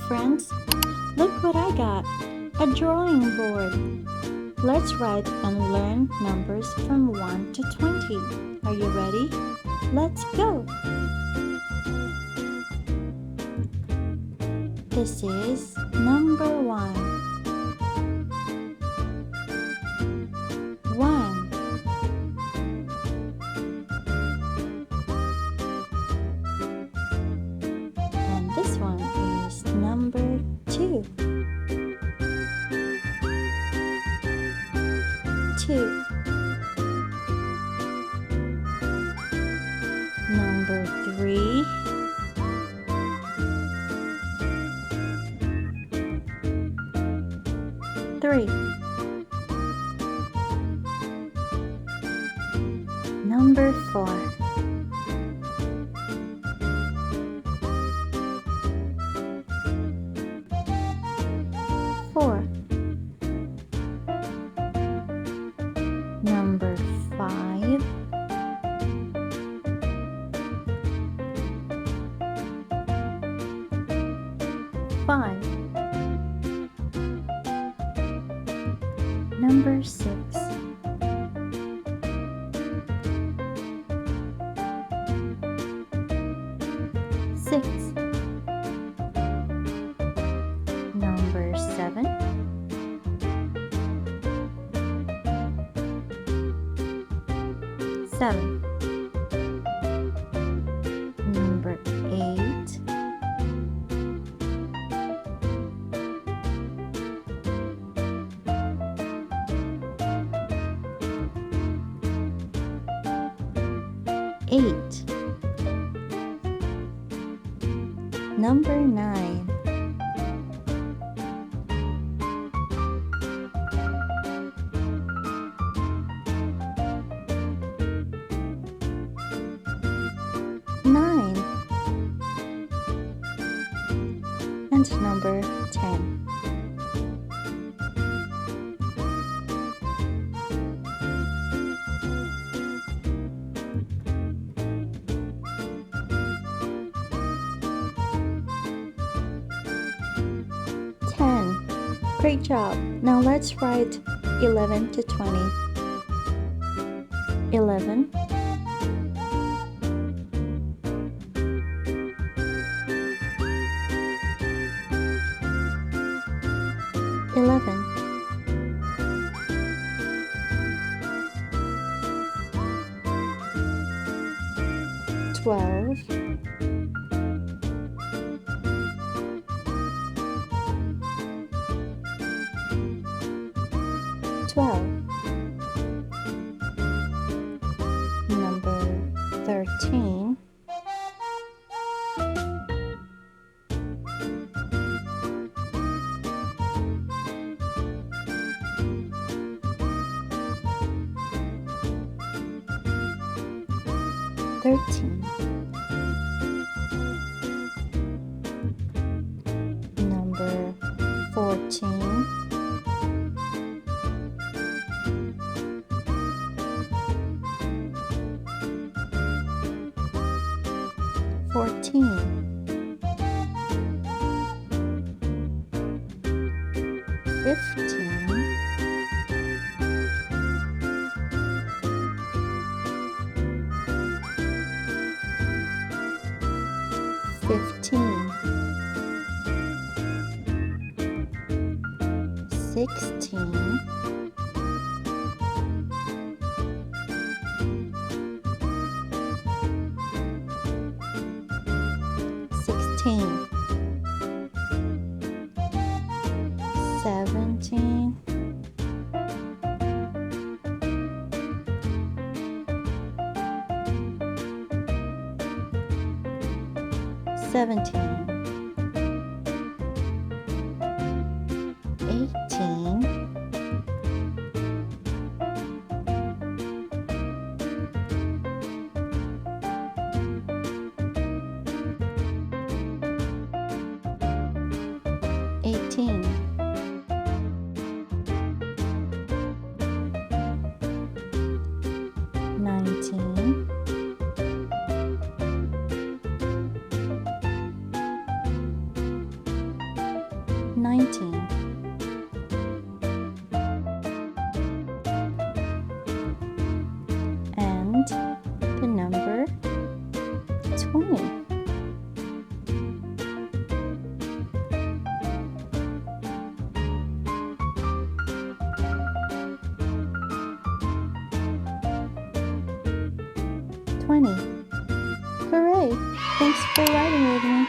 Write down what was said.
friends! Look what I got! A drawing board! Let's write and learn numbers from 1 to 20. Are you ready? Let's go! This is number 1. 1. And this one is number 2. 2. Number 3. 3. Number 4. 4. Number 5. 5. Number 6. 6. Number 7. 7. Number 8. 8. Number 9. 9. And number 10. 10. Great job. Now let's write 11 to 20. 11. 11. 12. 12. Number 13. 13. Number 14. 14. 15. 15. 16. 16. 17. 17. 18. 18. 19. 20. 20. Hooray! Thanks for writing with me.